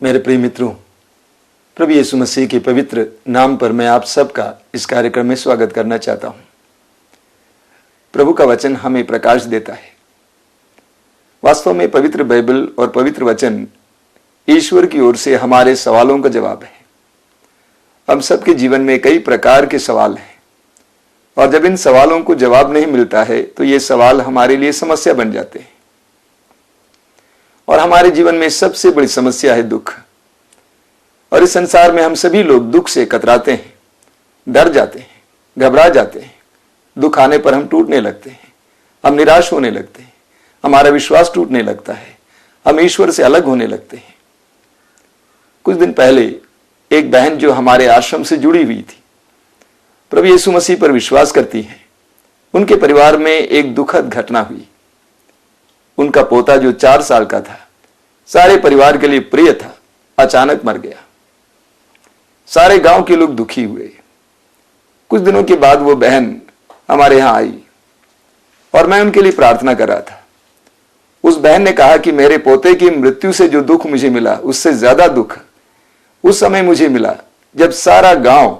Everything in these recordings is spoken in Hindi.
मेरे प्रिय मित्रों, प्रभु यीशु मसीह के पवित्र नाम पर मैं आप सबका इस कार्यक्रम में स्वागत करना चाहता हूं। प्रभु का वचन हमें प्रकाश देता है। वास्तव में पवित्र बाइबल और पवित्र वचन ईश्वर की ओर से हमारे सवालों का जवाब है। हम सबके जीवन में कई प्रकार के सवाल हैं और जब इन सवालों को जवाब नहीं मिलता है तो ये सवाल हमारे लिए समस्या बन जाते हैं। और हमारे जीवन में सबसे बड़ी समस्या है दुख। और इस संसार में हम सभी लोग दुख से कतराते हैं, डर जाते हैं, घबरा जाते हैं। दुख आने पर हम टूटने लगते हैं, हम निराश होने लगते हैं, हमारा विश्वास टूटने लगता है, हम ईश्वर से अलग होने लगते हैं। कुछ दिन पहले एक बहन जो हमारे आश्रम से जुड़ी हुई थी, प्रभु यीशु मसीह पर विश्वास करती है, उनके परिवार में एक दुखद घटना हुई। उनका पोता जो 4 साल का था, सारे परिवार के लिए प्रिय था, अचानक मर गया। सारे गांव के लोग दुखी हुए। कुछ दिनों के बाद वो बहन हमारे यहां आई और मैं उनके लिए प्रार्थना कर रहा था। उस बहन ने कहा कि मेरे पोते की मृत्यु से जो दुख मुझे मिला, उससे ज्यादा दुख उस समय मुझे मिला जब सारा गांव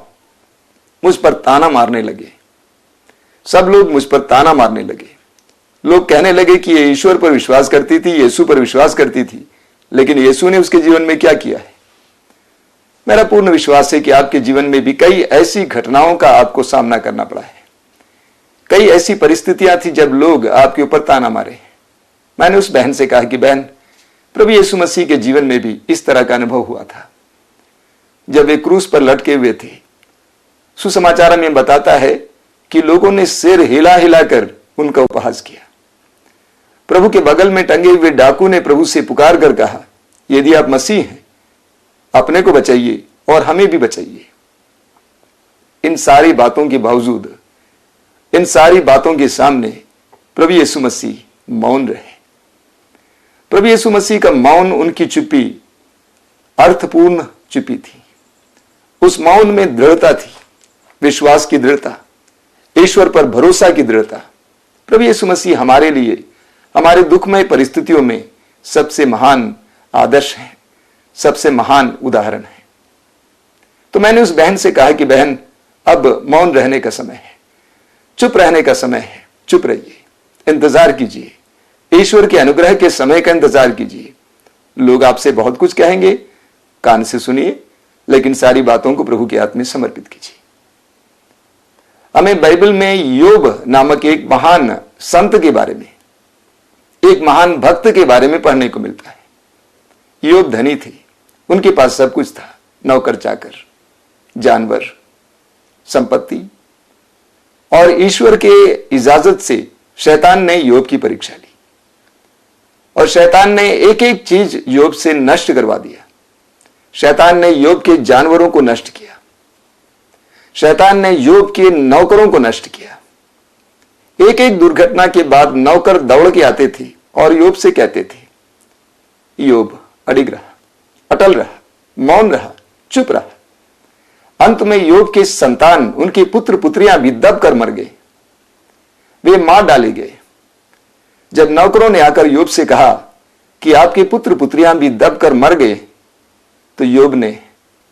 मुझ पर ताना मारने लगे। सब लोग मुझ पर ताना मारने लगे। लोग कहने लगे कि ये ईश्वर पर विश्वास करती थी, यीशु पर विश्वास करती थी, लेकिन यीशु ने उसके जीवन में क्या किया है। मेरा पूर्ण विश्वास है कि आपके जीवन में भी कई ऐसी घटनाओं का आपको सामना करना पड़ा है। कई ऐसी परिस्थितियां थी जब लोग आपके ऊपर ताना मारे। मैंने उस बहन से कहा कि बहन, प्रभु यीशु मसीह के जीवन में भी इस तरह का अनुभव हुआ था। जब वे क्रूस पर लटके हुए थे, सुसमाचार में बताता है कि लोगों ने सिर हिला हिलाकर उनका उपहास किया। प्रभु के बगल में टंगे हुए डाकू ने प्रभु से पुकार कर कहा, यदि आप मसीह हैं, अपने को बचाइए और हमें भी बचाइए। इन सारी बातों के बावजूद, इन सारी बातों के सामने प्रभु यीशु मसीह मौन रहे। प्रभु यीशु मसीह का मौन, उनकी चुप्पी अर्थपूर्ण चुप्पी थी। उस मौन में दृढ़ता थी, विश्वास की दृढ़ता, ईश्वर पर भरोसा की दृढ़ता। प्रभु यीशु मसीह हमारे लिए हमारे दुखमय परिस्थितियों में सबसे महान आदर्श है, सबसे महान उदाहरण है। तो मैंने उस बहन से कहा कि बहन, अब मौन रहने का समय है, चुप रहने का समय है। चुप रहिए, इंतजार कीजिए, ईश्वर के अनुग्रह के समय का इंतजार कीजिए। लोग आपसे बहुत कुछ कहेंगे, कान से सुनिए, लेकिन सारी बातों को प्रभु के हाथ में समर्पित कीजिए। हमें बाइबल में योब नामक एक महान संत के बारे में, एक महान भक्त के बारे में पढ़ने को मिलता है। योब धनी थे, उनके पास सब कुछ था, नौकर चाकर, जानवर, संपत्ति। और ईश्वर के इजाजत से शैतान ने योब की परीक्षा ली और शैतान ने एक एक चीज योब से नष्ट करवा दिया। शैतान ने योब के जानवरों को नष्ट किया, शैतान ने योब के नौकरों को नष्ट किया। एक एक दुर्घटना के बाद नौकर दौड़ के आते थे और योब से कहते थे, योब अडिग रहा, अटल रहा, मौन रहा, चुप रहा। अंत में योब के संतान, उनके पुत्र पुत्रियां भी दब कर मर गए, वे मार डाले गए। जब नौकरों ने आकर योब से कहा कि आपके पुत्र पुत्रियां भी दब कर मर गए, तो योब ने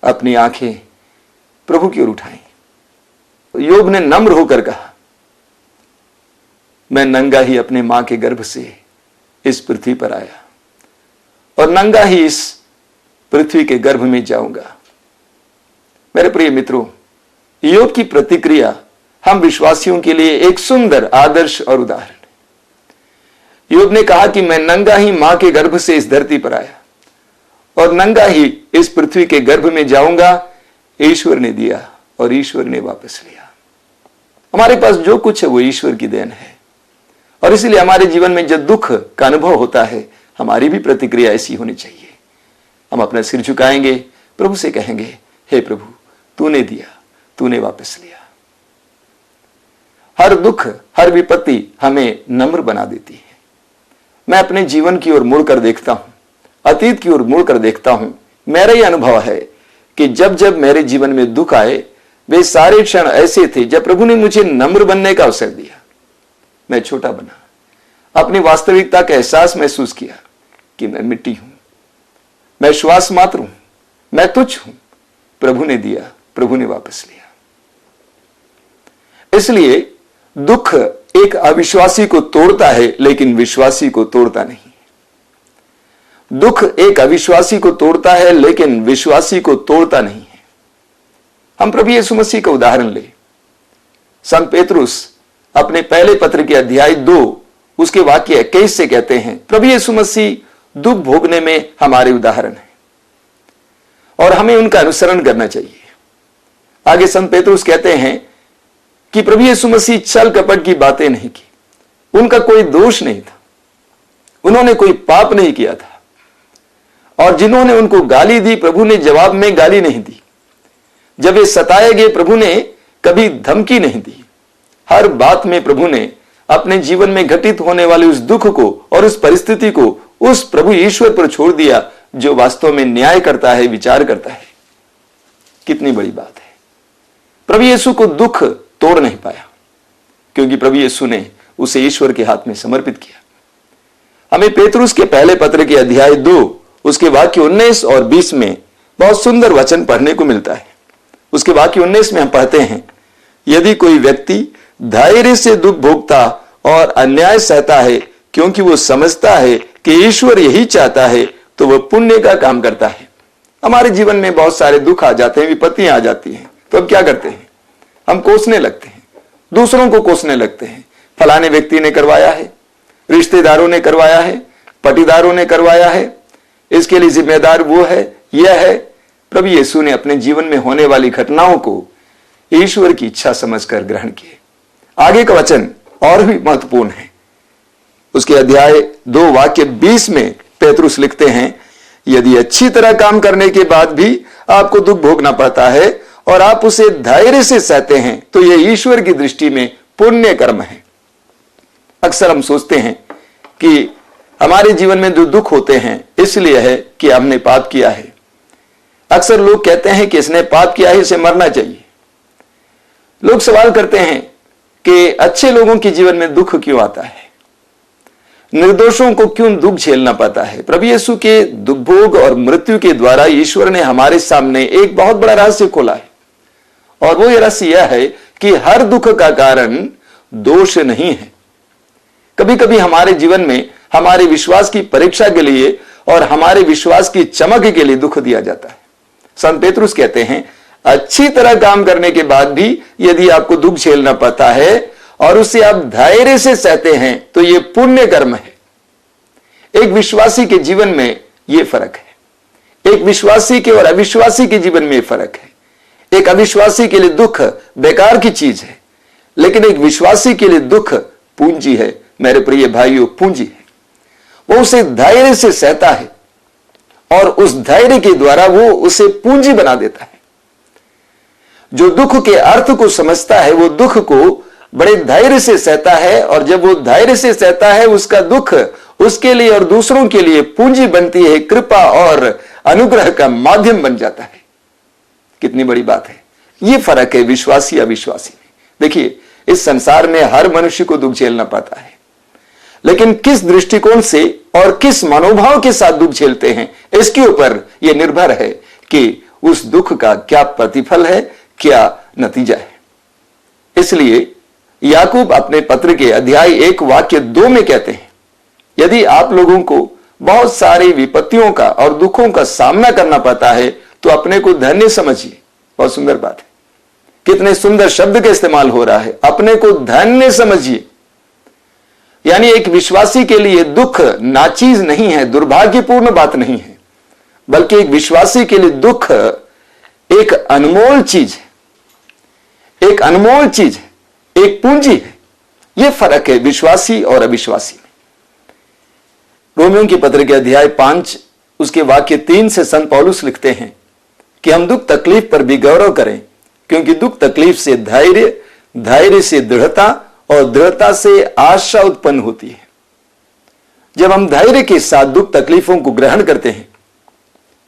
अपनी आंखें प्रभु की ओर उठाई। योब ने नम्र होकर कहा, मैं नंगा ही अपने मां के गर्भ से इस पृथ्वी पर आया और नंगा ही इस पृथ्वी के गर्भ में जाऊंगा। मेरे प्रिय मित्रों, योब की प्रतिक्रिया हम विश्वासियों के लिए एक सुंदर आदर्श और उदाहरण है। योब ने कहा कि मैं नंगा ही मां के गर्भ से इस धरती पर आया और नंगा ही इस पृथ्वी के गर्भ में जाऊंगा। ईश्वर ने दिया और ईश्वर ने वापस लिया। हमारे पास जो कुछ है वो ईश्वर की देन है। और इसलिए हमारे जीवन में जब दुख का अनुभव होता है, हमारी भी प्रतिक्रिया ऐसी होनी चाहिए। हम अपना सिर झुकाएंगे, प्रभु से कहेंगे, हे प्रभु, तूने दिया, तूने वापस लिया। हर दुख, हर विपत्ति हमें नम्र बना देती है। मैं अपने जीवन की ओर मुड़कर देखता हूं, अतीत की ओर मुड़कर देखता हूं। मेरा यह अनुभव है कि जब जब मेरे जीवन में दुख आए, वे सारे क्षण ऐसे थे जब प्रभु ने मुझे नम्र बनने का अवसर दिया। मैं छोटा बना, अपनी वास्तविकता का एहसास महसूस किया कि मैं मिट्टी हूं, मैं श्वास मात्र हूं, मैं तुच्छ हूं, प्रभु ने दिया, प्रभु ने वापस लिया। इसलिए दुख एक अविश्वासी को तोड़ता है, लेकिन विश्वासी को तोड़ता नहीं। दुख एक अविश्वासी को तोड़ता है, लेकिन विश्वासी को तोड़ता नहीं है। हम प्रभु यीशु मसीह का उदाहरण ले। संत पेतरुस अपने पहले पत्र के अध्याय 2 उसके वाक्य 21 से कहते हैं, प्रभु यीशु मसीह दुख भोगने में हमारे उदाहरण है और हमें उनका अनुसरण करना चाहिए। आगे संत पेतरुस कहते हैं कि प्रभु यीशु मसीह छल कपट की बातें नहीं की, उनका कोई दोष नहीं था, उन्होंने कोई पाप नहीं किया था, और जिन्होंने उनको गाली दी प्रभु ने जवाब में गाली नहीं दी। जब वे सताए गए प्रभु ने कभी धमकी नहीं दी। हर बात में प्रभु ने अपने जीवन में घटित होने वाले उस दुख को और उस परिस्थिति को उस प्रभु ईश्वर पर छोड़ दिया जो वास्तव में न्याय करता है, विचार करता है। कितनी बड़ी बात है। प्रभु यीशु को दुख तोड़ नहीं पाया, क्योंकि प्रभु यीशु ने उसे ईश्वर के हाथ में समर्पित किया। हमें पेतरुस के पहले पत्र के अध्याय 2 उसके वाक्य 19 और 20 में बहुत सुंदर वचन पढ़ने को मिलता है। उसके वाक्य 19 में हम पढ़ते हैं, यदि कोई व्यक्ति धैर्य से दुख भोगता और अन्याय सहता है, क्योंकि वो समझता है कि ईश्वर यही चाहता है, तो वह पुण्य का काम करता है। हमारे जीवन में बहुत सारे दुख आ जाते हैं, विपत्तियां आ जाती हैं, तो अब क्या करते हैं? हम कोसने लगते हैं, दूसरों को कोसने लगते हैं। फलाने व्यक्ति ने करवाया है, रिश्तेदारों ने करवाया है, पटीदारों ने करवाया है, इसके लिए जिम्मेदार वो है, यह है। प्रभु यीशु ने अपने जीवन में होने वाली घटनाओं को ईश्वर की इच्छा समझकर ग्रहण किए। आगे का वचन और भी महत्वपूर्ण है। उसके अध्याय 2 वाक्य 20 में पेतरुस लिखते हैं, यदि अच्छी तरह काम करने के बाद भी आपको दुख भोगना पड़ता है और आप उसे धैर्य से सहते हैं, तो यह ईश्वर की दृष्टि में पुण्य कर्म है। अक्सर हम सोचते हैं कि हमारे जीवन में जो दुख होते हैं इसलिए है कि हमने पाप किया है। अक्सर लोग कहते हैं कि इसने पाप किया है, इसे मरना चाहिए। लोग सवाल करते हैं कि अच्छे लोगों के जीवन में दुख क्यों आता है, निर्दोषों को क्यों दुख झेलना पड़ता है। प्रभु यीशु के दुख भोग और मृत्यु के द्वारा ईश्वर ने हमारे सामने एक बहुत बड़ा रहस्य खोला है, और वो ये रहस्य यह है कि हर दुख का कारण दोष नहीं है। कभी कभी हमारे जीवन में हमारे विश्वास की परीक्षा के लिए और हमारे विश्वास की चमक के लिए दुख दिया जाता है। संत पेतरुस कहते हैं, अच्छी तरह काम करने के बाद भी यदि आपको दुख झेलना पड़ता है और उसे आप धैर्य से सहते हैं, तो यह पुण्य कर्म है। एक विश्वासी के जीवन में यह फर्क है। एक विश्वासी के और अविश्वासी के जीवन में फर्क है। एक अविश्वासी के लिए दुख बेकार की चीज है, लेकिन एक विश्वासी के लिए दुख पूंजी है। मेरे प्रिय भाइयों, पूंजी है। वो उसे धैर्य से सहता है और उस धैर्य के द्वारा वो उसे पूंजी बना देता है। जो दुख के अर्थ को समझता है वो दुख को बड़े धैर्य से सहता है, और जब वो धैर्य से सहता है उसका दुख उसके लिए और दूसरों के लिए पूंजी बनती है, कृपा और अनुग्रह का माध्यम बन जाता है। कितनी बड़ी बात है। ये फर्क है विश्वासी अविश्वासी में। देखिए, इस संसार में हर मनुष्य को दुख झेलना पड़ता है, लेकिन किस दृष्टिकोण से और किस मनोभाव के साथ दुख झेलते हैं, इसके ऊपर यह निर्भर है कि उस दुख का क्या प्रतिफल है, क्या नतीजा है। इसलिए याकूब अपने पत्र के अध्याय 1 वाक्य 2 में कहते हैं, यदि आप लोगों को बहुत सारी विपत्तियों का और दुखों का सामना करना पड़ता है, तो अपने को धन्य समझिए। बहुत सुंदर बात है। कितने सुंदर शब्द का इस्तेमाल हो रहा है, अपने को धन्य समझिए। यानी एक विश्वासी के लिए दुख नाचीज नहीं है, दुर्भाग्यपूर्ण बात नहीं है, बल्कि एक विश्वासी के लिए दुख एक अनमोल चीज है, एक अनमोल चीज है, एक पूंजी है। यह फर्क है विश्वासी और अविश्वासी में। रोमियों की पत्र के अध्याय 5 उसके वाक्य 3 से संत पौलुस लिखते हैं कि हम दुख तकलीफ पर भी गौरव करें, क्योंकि दुख तकलीफ से धैर्य, धैर्य से दृढ़ता और दृढ़ता से आशा उत्पन्न होती है। जब हम धैर्य के साथ दुख तकलीफों को ग्रहण करते हैं,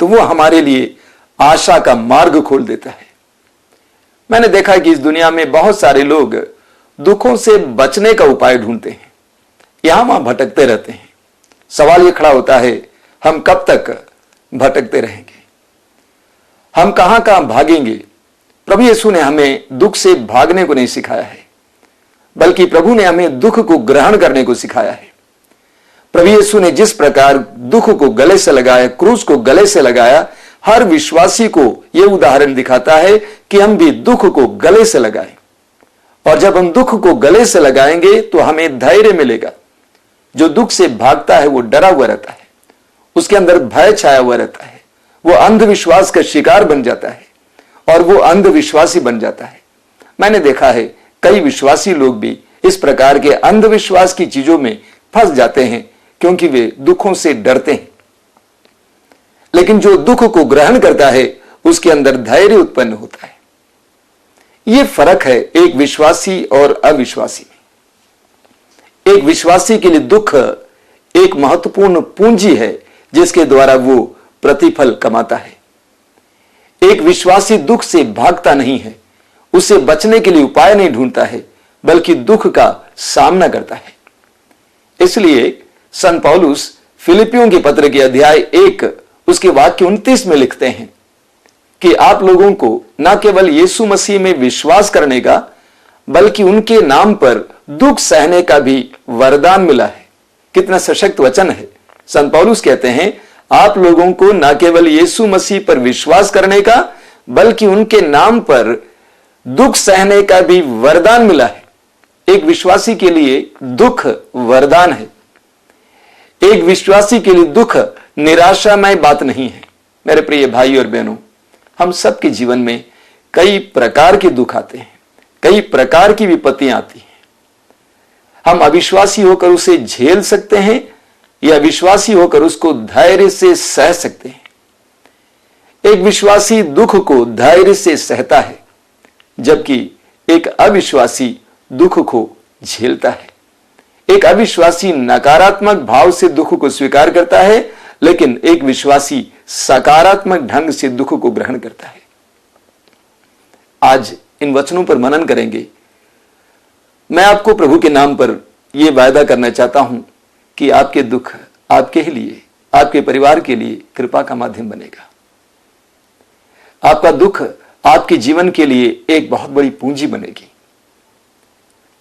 तो वो हमारे लिए आशा का मार्ग खोल देता है। मैंने देखा कि इस दुनिया में बहुत सारे लोग दुखों से बचने का उपाय ढूंढते हैं, यहां वहां भटकते रहते हैं। सवाल यह खड़ा होता है, हम कब तक भटकते रहेंगे। हम कहां कहां भागेंगे। प्रभु यीशु ने हमें दुख से भागने को नहीं सिखाया है, बल्कि प्रभु ने हमें दुख को ग्रहण करने को सिखाया है। प्रभु यीशु ने जिस प्रकार दुख को गले से लगाया, क्रूस को गले से लगाया, हर विश्वासी को यह उदाहरण दिखाता है कि हम भी दुख को गले से लगाएं। और जब हम दुख को गले से लगाएंगे तो हमें धैर्य मिलेगा। जो दुख से भागता है वो डरा हुआ रहता है, उसके अंदर भय छाया हुआ रहता है, वो अंधविश्वास का शिकार बन जाता है और वो अंधविश्वासी बन जाता है। मैंने देखा है कई विश्वासी लोग भी इस प्रकार के अंधविश्वास की चीजों में फंस जाते हैं क्योंकि वे दुखों से डरते हैं। लेकिन जो दुख को ग्रहण करता है उसके अंदर धैर्य उत्पन्न होता है। यह फर्क है एक विश्वासी और अविश्वासी में। एक विश्वासी के लिए दुख एक महत्वपूर्ण पूंजी है जिसके द्वारा वो प्रतिफल कमाता है। एक विश्वासी दुख से भागता नहीं है, उससे बचने के लिए उपाय नहीं ढूंढता है, बल्कि दुख का सामना करता है। इसलिए संत पौलुस फिलिपियों के पत्र के अध्याय 1 उसके वाक्य 29 में लिखते हैं कि आप लोगों को न केवल यीशु मसीह में विश्वास करने का, बल्कि उनके नाम पर दुख सहने का भी वरदान मिला है। कितना सशक्त वचन है। संत पौलुस कहते हैं आप लोगों को न केवल यीशु मसीह पर विश्वास करने का, बल्कि उनके नाम पर दुख सहने का भी वरदान मिला है। एक विश्वासी के लिए दुख वरदान है। एक विश्वासी के लिए दुख निराशामय बात नहीं है। मेरे प्रिय भाई और बहनों, हम सबके जीवन में कई प्रकार के दुख आते हैं, कई प्रकार की विपत्तियां आती हैं। हम अविश्वासी होकर उसे झेल सकते हैं या विश्वासी होकर उसको धैर्य से सह सकते हैं। एक विश्वासी दुख को धैर्य से सहता है, जबकि एक अविश्वासी दुख को झेलता है। एक अविश्वासी नकारात्मक भाव से दुख को स्वीकार करता है, लेकिन एक विश्वासी सकारात्मक ढंग से दुख को ग्रहण करता है। आज इन वचनों पर मनन करेंगे। मैं आपको प्रभु के नाम पर यह वायदा करना चाहता हूं कि आपके दुख आपके ही लिए, आपके परिवार के लिए कृपा का माध्यम बनेगा। आपका दुख आपके जीवन के लिए एक बहुत बड़ी पूंजी बनेगी।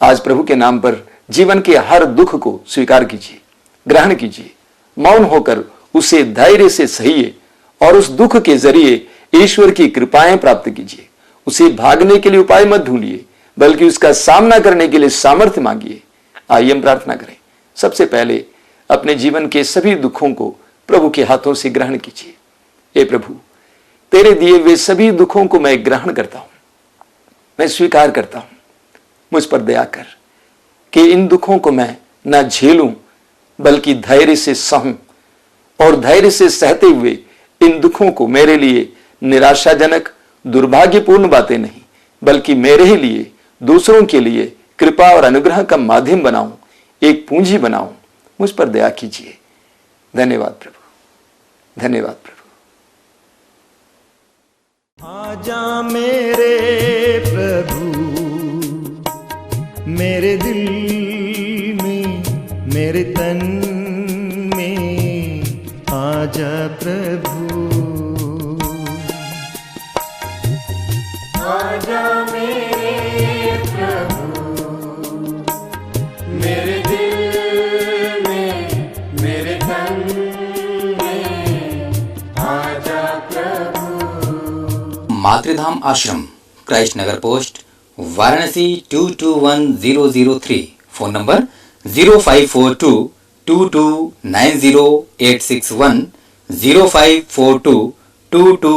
आज प्रभु के नाम पर जीवन के हर दुख को स्वीकार कीजिए, ग्रहण कीजिए, मौन होकर उसे धैर्य से सहिए और उस दुख के जरिए ईश्वर की कृपाएं प्राप्त कीजिए। उसे भागने के लिए उपाय मत ढूंढिए, बल्कि उसका सामना करने के लिए सामर्थ्य मांगिए। आइए हम प्रार्थना करें। सबसे पहले अपने जीवन के सभी दुखों को प्रभु के हाथों से ग्रहण कीजिए। हे प्रभु, तेरे दिए हुए सभी दुखों को मैं ग्रहण करता हूं, मैं स्वीकार करता हूं। मुझ पर दया कर कि इन दुखों को मैं न झेलूं, बल्कि धैर्य से सहूं और धैर्य से सहते हुए इन दुखों को मेरे लिए निराशाजनक, दुर्भाग्यपूर्ण बातें नहीं, बल्कि मेरे ही लिए, दूसरों के लिए कृपा और अनुग्रह का माध्यम बनाऊं, एक पूंजी बनाऊं। मुझ पर दया कीजिए। धन्यवाद प्रभु, धन्यवाद प्रभु। आजा मेरे प्रभु, मेरे दिल में, मेरे तन में आजा प्रभु। आजा मेरे प्रभु, मेरे दिल में, मेरे तन में आजा प्रभु। मातृधाम आश्रम, क्राइस्ट नगर पोस्ट, वाराणसी 221003। Phone number 0542 2290 861, 0542 22